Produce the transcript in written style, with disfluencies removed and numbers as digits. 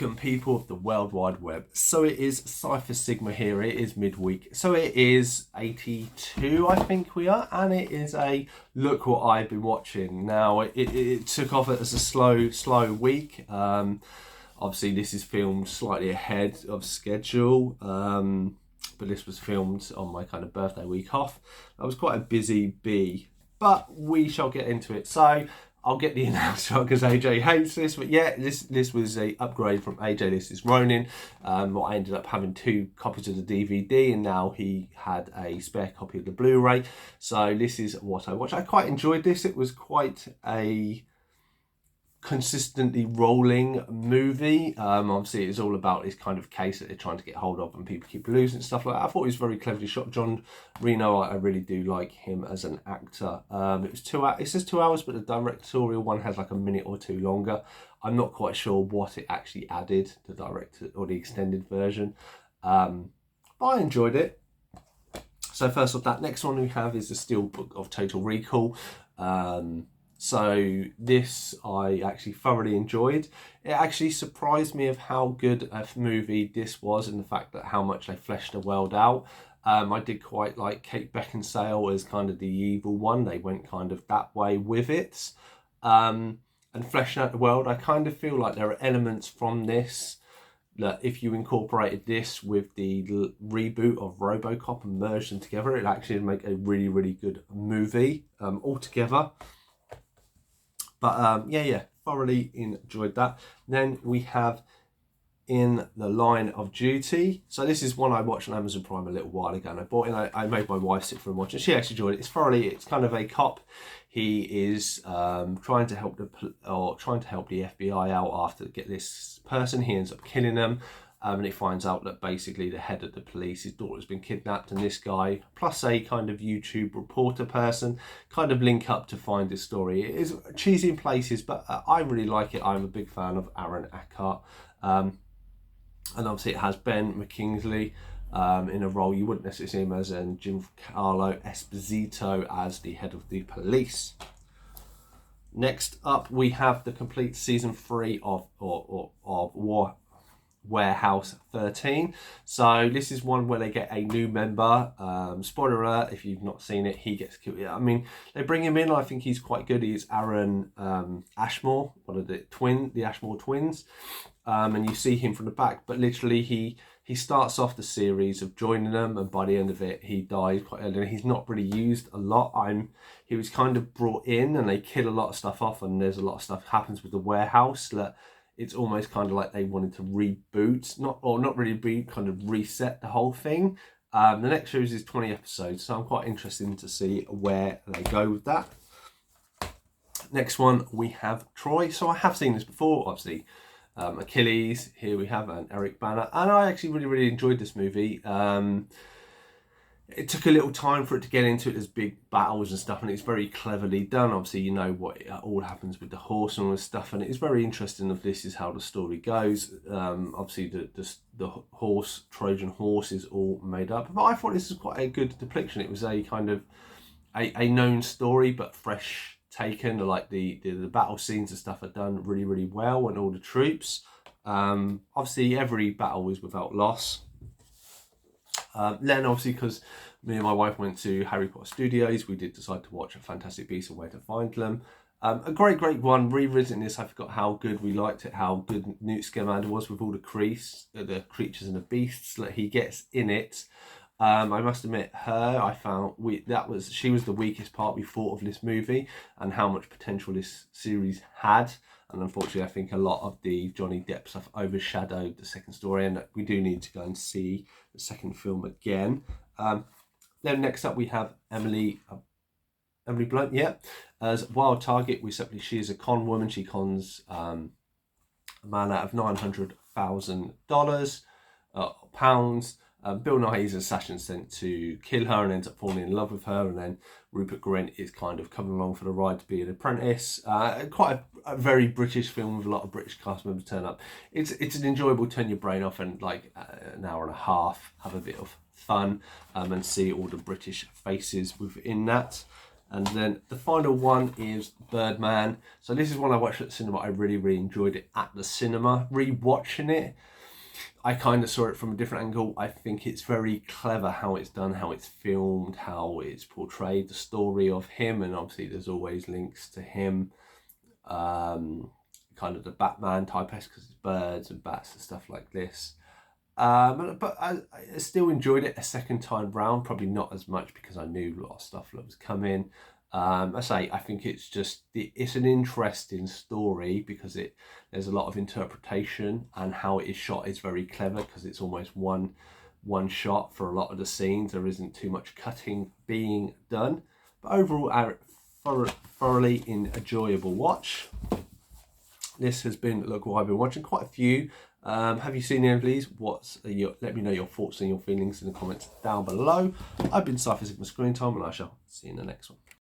Welcome, people of the World Wide Web. So it is Cypher Sigma here. It is midweek. So it is 82, I think we are, and it is a look what I've been watching. Now it took off as a slow week. Obviously, this is filmed slightly ahead of schedule, but this was filmed on my kind of birthday week off. I was quite a busy bee, but we shall get into it. So I'll get the announcer because AJ hates this, but yeah, this was a upgrade from AJ. This is Ronin. I ended up having 2 copies of the DVD, and now he had a spare copy of the Blu-ray. So this is what I watched. I quite enjoyed this. It was quite a consistently rolling movie. Obviously it's all about this kind of case that they're trying to get hold of and people keep losing and stuff like that. I thought it was very cleverly shot. John Reno, I really do like him as an actor. It was 2 hours. It says 2 hours, but the directorial one has like a minute or 2 longer. I'm not quite sure what it actually added, the director or the extended version, but I enjoyed it. So first off, that next one we have is the Steelbook of Total Recall. So this I actually thoroughly enjoyed. It actually surprised me of how good a movie this was, and the fact that how much they fleshed the world out. I did quite like Kate Beckinsale as kind of the evil one. They went kind of that way with it. And fleshing out the world, I kind of feel like there are elements from this that if you incorporated this with the reboot of RoboCop and merged them together, it'd actually make a really, really good movie altogether. But yeah, thoroughly enjoyed that. Then we have In the Line of Duty. So this is one I watched on Amazon Prime a little while ago, and I bought it. And I made my wife sit for and watch it. She actually enjoyed it. It's kind of a cop. He is trying to help the FBI out after get this person. He ends up killing them. And he finds out that basically the head of the police, his daughter's been kidnapped, and this guy, plus a kind of YouTube reporter person, kind of link up to find this story. It is cheesy in places, but I really like it. I'm a big fan of Aaron Eckhart. And obviously it has Ben McKingsley in a role you wouldn't necessarily see him as, and Giancarlo Esposito as the head of the police. Next up, we have the complete season 3 of Warehouse 13. So this is one where they get a new member. Spoiler alert, if you've not seen it, he gets killed. I mean, they bring him in. I think he's quite good. He's Aaron Ashmore, one of the Ashmore twins. And you see him from the back, but literally he starts off the series of joining them, and by the end of it, he dies quite early. He's not really used a lot. He was kind of brought in, and they kill a lot of stuff off, and there's a lot of stuff happens with the warehouse that it's almost kind of like they wanted to reboot, not really reboot, kind of reset the whole thing. The next series is 20 episodes, so I'm quite interested to see where they go with that. Next one, we have Troy. So I have seen this before, obviously. Achilles, here we have an Eric Bana, and I actually really, really enjoyed this movie. It took a little time for it to get into it. There's big battles and stuff, and it's very cleverly done. Obviously, you know what all happens with the horse and all this stuff, and it's very interesting if this is how the story goes. Obviously, the horse, Trojan horse, is all made up. But I thought this was quite a good depiction. It was a kind of a known story, but fresh taken. Like the battle scenes and stuff are done really, really well, and all the troops. Obviously, every battle is without loss. Then obviously, because me and my wife went to Harry Potter Studios, we did decide to watch A Fantastic Beasts and Where to Find Them. A great one. Revisiting this, I forgot how good we liked it, how good Newt Scamander was with all the creatures and the beasts that he gets in it. I must admit, she was the weakest part we thought of this movie, and how much potential this series had. And unfortunately, I think a lot of the Johnny Depp stuff overshadowed the second story, and we do need to go and see the second film again. Then next up, we have Emily Blunt, as Wild Target. She is a con woman. She cons a man out of $900,000 pounds. Bill Nighy's assassin sent to kill her and ends up falling in love with her, and then Rupert Grint is kind of coming along for the ride to be an apprentice. Quite a very British film with a lot of British cast members turn up. It's an enjoyable, turn your brain off, and like an hour and a half, have a bit of fun, and see all the British faces within that. And then the final one is Birdman. So this is one I watched at the cinema. I really enjoyed it at the cinema. Rewatching it, I kind of saw it from a different angle. I think it's very clever how it's done, how it's filmed, how it's portrayed, the story of him, and obviously there's always links to him. Kind of the Batman type because it's birds and bats and stuff like this. But I still enjoyed it a second time round, probably not as much because I knew a lot of stuff that was coming. I think it's an interesting story because there's a lot of interpretation, and how it is shot is very clever because it's almost one shot for a lot of the scenes. There isn't too much cutting being done, but overall, thoroughly enjoyable watch. This has been Look What I've Been Watching. Quite a few. Have you seen any of these? Let me know your thoughts and your feelings in the comments down below. I've been Cypher Sigma Screen Time, and I shall see you in the next one.